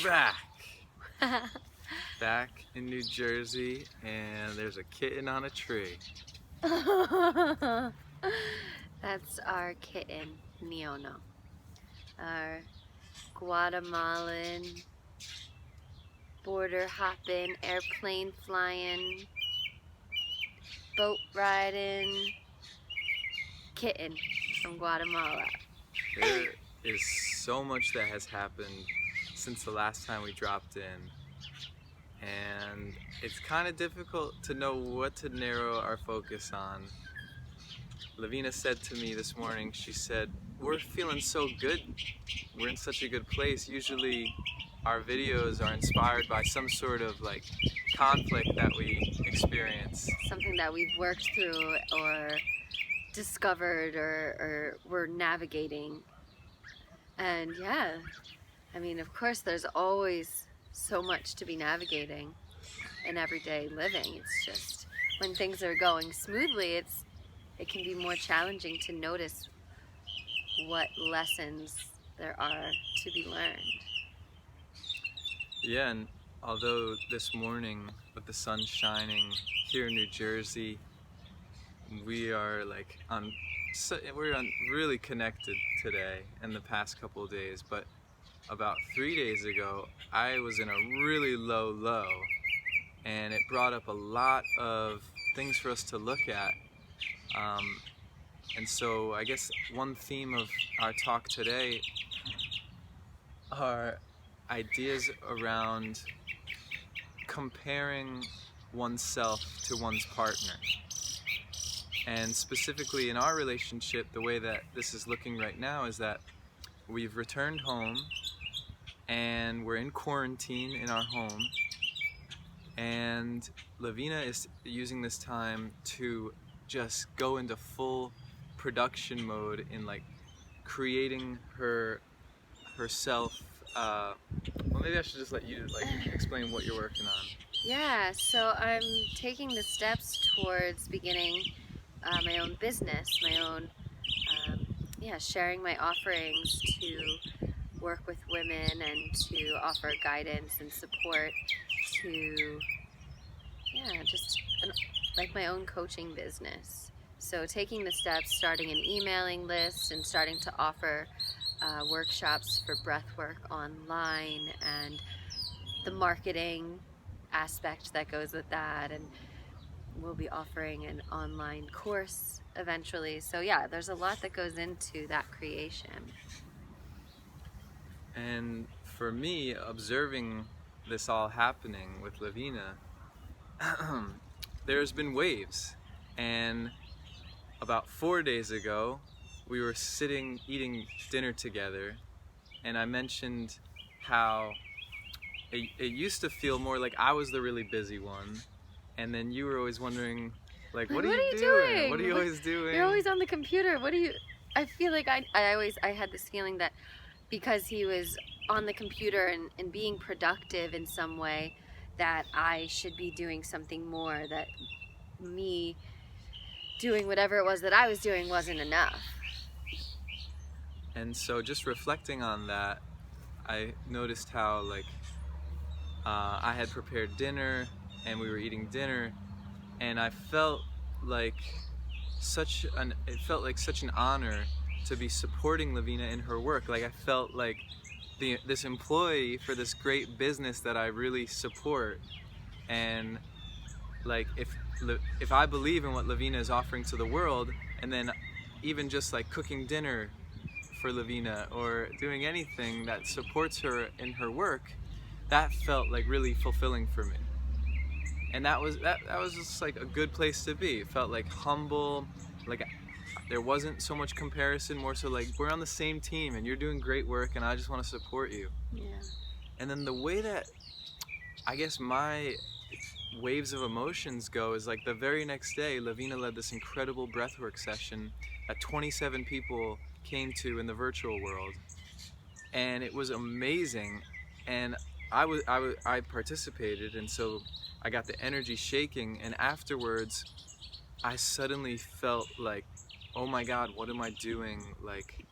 We're back in New Jersey, and there's a kitten on a tree. That's our kitten, Neono. Our Guatemalan, border hopping, airplane flying, boat riding kitten from Guatemala. There is so much that has happened since the last time we dropped in, and it's kind of difficult to know what to narrow our focus on. Lavina said to me this morning, she said, "We're feeling so good. We're in such a good place. Usually our videos are inspired by some sort of like conflict that we experience." Something that we've worked through or discovered or we're navigating. And yeah, I mean, of course, there's always so much to be navigating in everyday living. It's just when things are going smoothly, it can be more challenging to notice what lessons there are to be learned. Yeah, and although this morning with the sun shining here in New Jersey, we are like really connected today and the past couple of days, but about 3 days ago I was in a really low, and it brought up a lot of things for us to look at. And so I guess one theme of our talk today are ideas around comparing oneself to one's partner. And specifically in our relationship, the way that this is looking right now is that we've returned home and we're in quarantine in our home, and Lavina is using this time to just go into full production mode in like creating herself. Well, maybe I should just let you like explain what you're working on. Yeah, so I'm taking the steps towards beginning my own business, my own, sharing my offerings to work with women and to offer guidance and support to, like my own coaching business. So taking the steps, starting an emailing list and starting to offer workshops for breathwork online and the marketing aspect that goes with that, and we'll be offering an online course eventually. So yeah, there's a lot that goes into that creation. And for me, observing this all happening with Lavina, there's been waves. And about 4 days ago, we were sitting eating dinner together, and I mentioned how it used to feel more like I was the really busy one, and then you were always wondering, like, what are you doing? What are you always doing? You're always on the computer. What do you... I feel like I had this feeling that because he was on the computer and being productive in some way, that I should be doing something more, that me doing whatever it was that I was doing wasn't enough. And so just reflecting on that, I noticed how like I had prepared dinner and we were eating dinner, and I felt like it felt like such an honor to be supporting Lavina in her work. Like I felt like this employee for this great business that I really support, and like if I believe in what Lavina is offering to the world, and then even just like cooking dinner for Lavina or doing anything that supports her in her work, that felt like really fulfilling for me. And that was just like a good place to be. It felt like humble, like there wasn't so much comparison, more so like we're on the same team and you're doing great work and I just want to support you. Yeah. And then the way that I guess my waves of emotions go is like the very next day, Lavina led this incredible breathwork session that 27 people came to in the virtual world, and it was amazing. And I participated, and so I got the energy shaking, and afterwards I suddenly felt like, oh my God, what am I doing? Like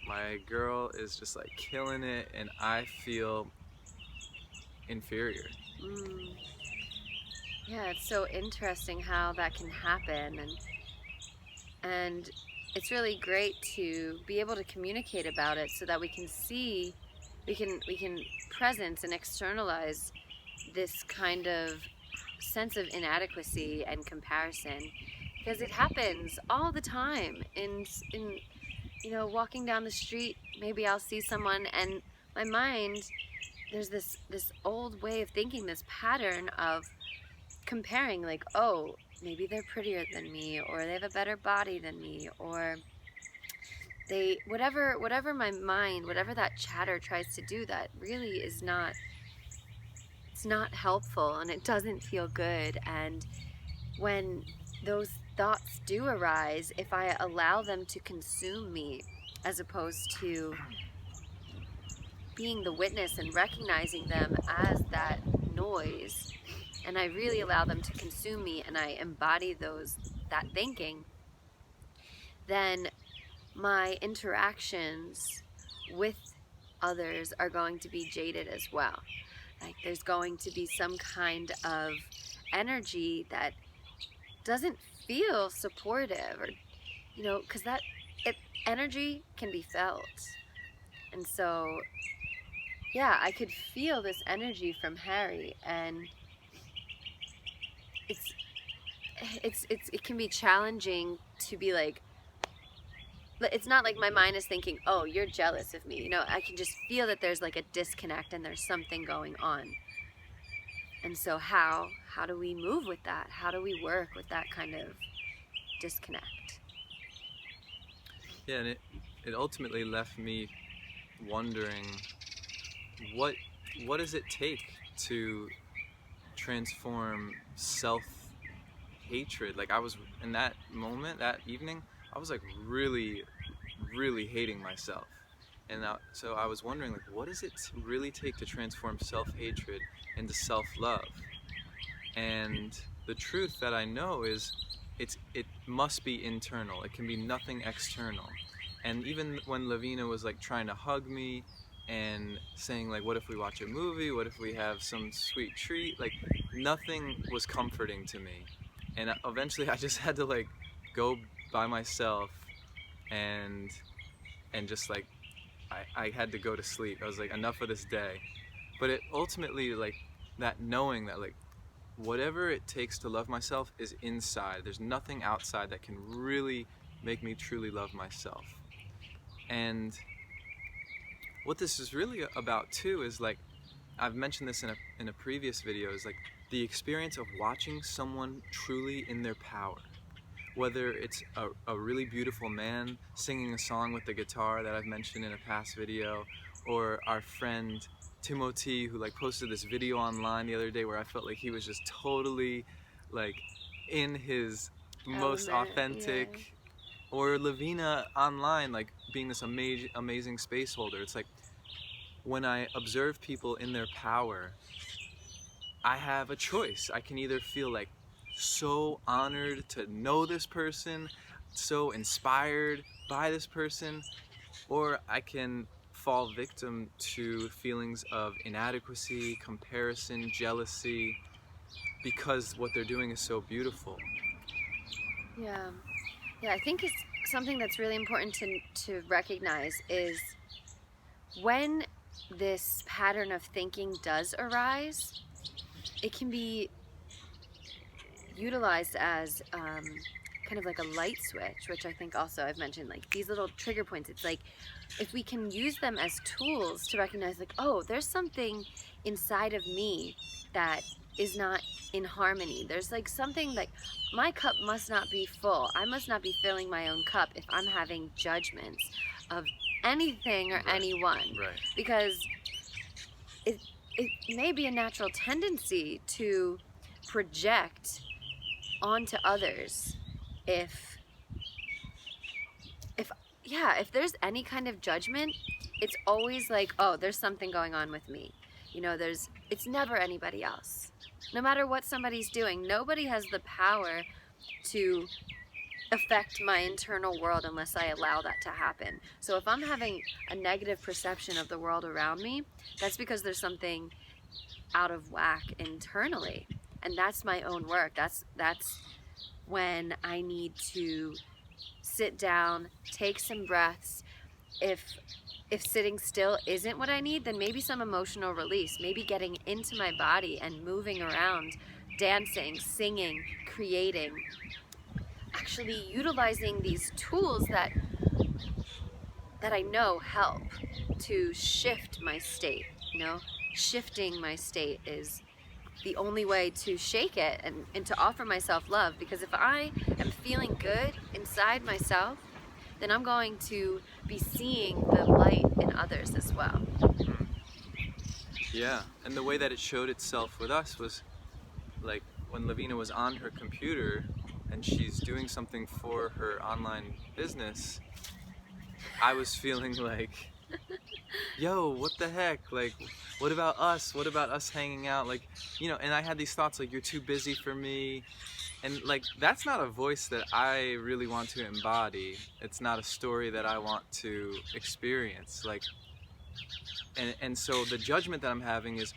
my girl is just like killing it, and I feel inferior. Mm. Yeah, it's so interesting how that can happen, and it's really great to be able to communicate about it so that we can see, we can presence and externalize this kind of sense of inadequacy and comparison, because it happens all the time in walking down the street. Maybe I'll see someone and my mind, there's this old way of thinking, this pattern of comparing, like, oh, maybe they're prettier than me, or they have a better body than me, or they, whatever my mind, whatever that chatter tries to do, that really is not, it's not helpful, and it doesn't feel good. And when those thoughts do arise, if I allow them to consume me as opposed to being the witness and recognizing them as that noise, and I really allow them to consume me and I embody that thinking, then my interactions with others are going to be jaded as well. Like, there's going to be some kind of energy that doesn't feel supportive, or because energy can be felt. And so yeah, I could feel this energy from Harry, and it can be challenging to be like, it's not like my mind is thinking, oh, you're jealous of me. I can just feel that there's like a disconnect and there's something going on. And so how do we move with that? How do we work with that kind of disconnect? Yeah, and it ultimately left me wondering, what does it take to transform self-hatred? Like, I was, in that moment, that evening, I was like really hating myself. And so I was wondering, like, what does it really take to transform self-hatred into self-love? And the truth that I know is it must be internal. It can be nothing external. And even when Lavina was like trying to hug me and saying, like, what if we watch a movie? What if we have some sweet treat? Like, nothing was comforting to me. And eventually I just had to like go by myself and just like, I had to go to sleep. I was like, enough of this day. But it ultimately, like, that knowing that, like, whatever it takes to love myself is inside. There's nothing outside that can really make me truly love myself. And what this is really about too is, like, I've mentioned this in a previous video, is like the experience of watching someone truly in their power. Whether it's a really beautiful man singing a song with the guitar that I've mentioned in a past video, or our friend Timothy, who like posted this video online the other day where I felt like he was just totally like in his most authentic, yeah. or Lavina online, like being this amazing space holder. It's like, when I observe people in their power, I have a choice. I can either feel like so honored to know this person, so inspired by this person, or I can fall victim to feelings of inadequacy, comparison, jealousy, because what they're doing is so beautiful. Yeah. I think it's something that's really important to recognize is when this pattern of thinking does arise, it can be utilized as kind of like a light switch, which I think also I've mentioned, like these little trigger points. It's like, if we can use them as tools to recognize, like, oh, there's something inside of me that is not in harmony. There's like something, like, my cup must not be full. I must not be filling my own cup if I'm having judgments of anything or anyone. Right. Because it may be a natural tendency to project onto others if there's any kind of judgment. It's always like, oh, there's something going on with me. It's never anybody else. No matter what somebody's doing, nobody has the power to affect my internal world unless I allow that to happen. So if I'm having a negative perception of the world around me, that's because there's something out of whack internally. And that's my own work. That's when I need to sit down, take some breaths. If sitting still isn't what I need, then maybe some emotional release, maybe getting into my body and moving around, dancing, singing, creating, actually utilizing these tools that I know help to shift my state. Shifting my state is the only way to shake it and to offer myself love, because if I am feeling good inside myself, then I'm going to be seeing the light in others as well. Yeah, and the way that it showed itself with us was like when Lavina was on her computer and she's doing something for her online business, I was feeling like, yo, what the heck? Like, what about us? What about us hanging out? Like, and I had these thoughts like, you're too busy for me. And like, that's not a voice that I really want to embody. It's not a story that I want to experience. Like, and so the judgment that I'm having is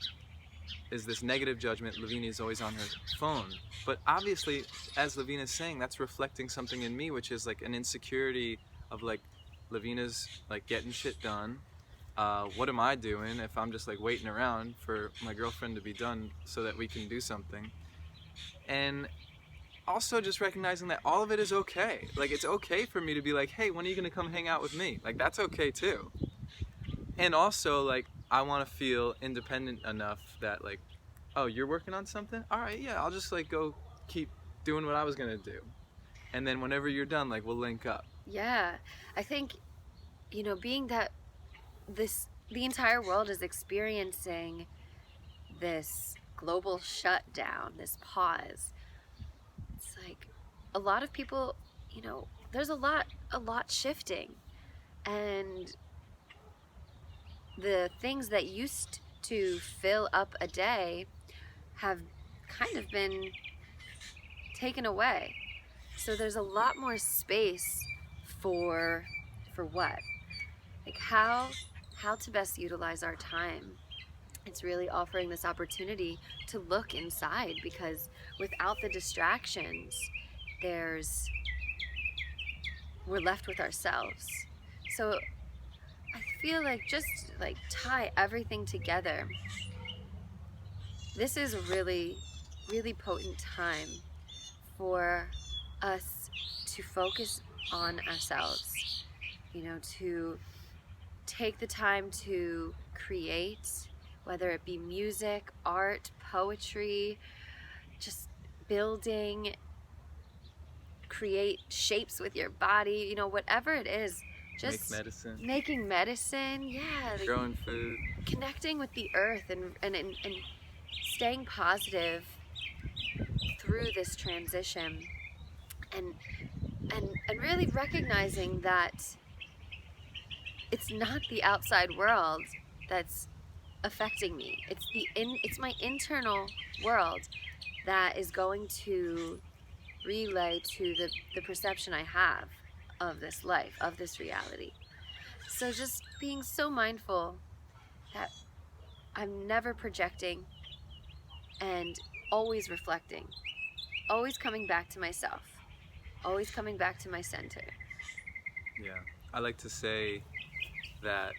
this negative judgment. Lavina is always on her phone. But obviously, as Lavina's saying, that's reflecting something in me, which is like an insecurity of like, Lavina's like getting shit done. What am I doing if I'm just like waiting around for my girlfriend to be done so that we can do something? And also just recognizing that all of it is okay. Like, it's okay for me to be like, hey, when are you gonna come hang out with me? Like, that's okay too. And also, like, I want to feel independent enough that like, oh, you're working on something? All right, yeah, I'll just like go keep doing what I was gonna do. And then whenever you're done, like, we'll link up. Yeah, I think, being that the entire world is experiencing this global shutdown, this pause. It's like a lot of people, there's a lot shifting, and the things that used to fill up a day have kind of been taken away. So there's a lot more space for what? Like how to best utilize our time. It's really offering this opportunity to look inside, because without the distractions, we're left with ourselves. So I feel like just like tie everything together. This is a really, really potent time for us to focus on ourselves, to take the time to create, whether it be music, art, poetry, just building, create shapes with your body, whatever it is. Just making medicine, yeah, like growing food, connecting with the earth, and staying positive through this transition, and really recognizing that it's not the outside world that's affecting me. It's my internal world that is going to relay to the perception I have of this life, of this reality. So just being so mindful that I'm never projecting, and always reflecting, always coming back to myself, always coming back to my center. Yeah, I like to say that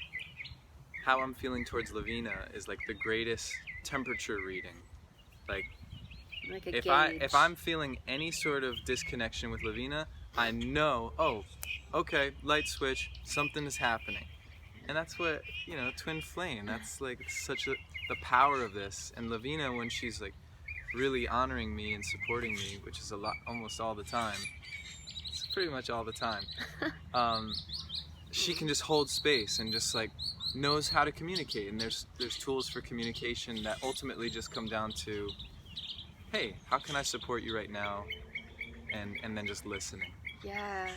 how I'm feeling towards Lavina is like the greatest temperature reading. Like a gauge. If I'm feeling any sort of disconnection with Lavina, I know, oh, okay, light switch, something is happening. And that's what, twin flame, that's like the power of this. And Lavina, when she's like really honoring me and supporting me, which is a lot, almost all the time, it's pretty much all the time, she can just hold space and just like knows how to communicate. And there's tools for communication that ultimately just come down to, hey, how can I support you right now? And then just listening. Yeah.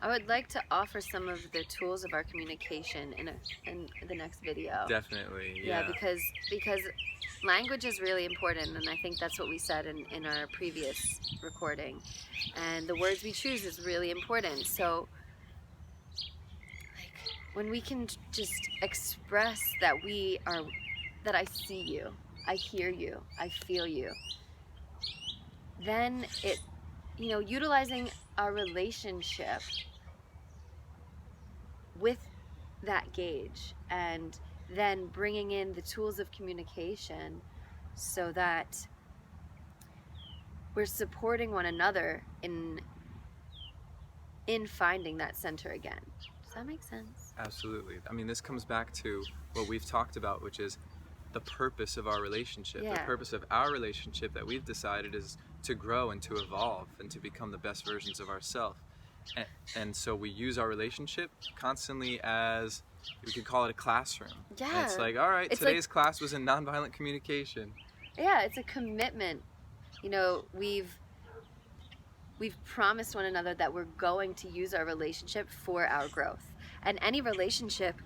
I would like to offer some of the tools of our communication in the next video. Definitely, yeah. Because language is really important, and I think that's what we said in our previous recording. And the words we choose is really important. So, like, when we can just express that I see you, I hear you, I feel you, then it, utilizing our relationship with that gauge, and then bringing in the tools of communication so that we're supporting one another in finding that center again. Does that make sense? Absolutely. I mean, this comes back to what we've talked about, which is the purpose of our relationship. Yeah. The purpose of our relationship that we've decided is to grow and to evolve and to become the best versions of ourselves. And so we use our relationship constantly as, we could call it a classroom. Yeah. And it's like, all right, It's today's class was in nonviolent communication. Yeah, it's a commitment. We've promised one another that we're going to use our relationship for our growth. And any relationship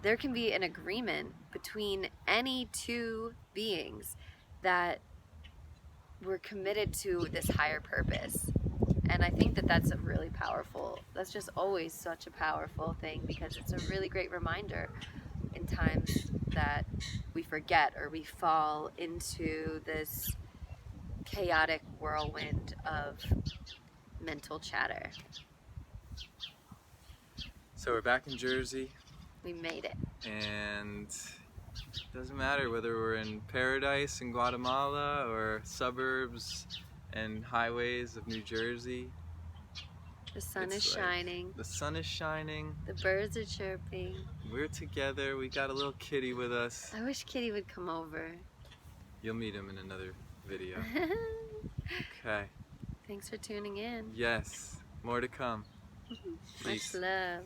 there can be an agreement between any two beings that we're committed to this higher purpose. And I think that that's that's just always such a powerful thing, because it's a really great reminder in times that we forget or we fall into this chaotic whirlwind of mental chatter. So we're back in Jersey. We made it. And it doesn't matter whether we're in paradise in Guatemala or suburbs and highways of New Jersey. The sun is shining. The sun is shining. The birds are chirping. We're together. We got a little kitty with us. I wish Kitty would come over. You'll meet him in another video. Okay. Thanks for tuning in. Yes. More to come. Much love.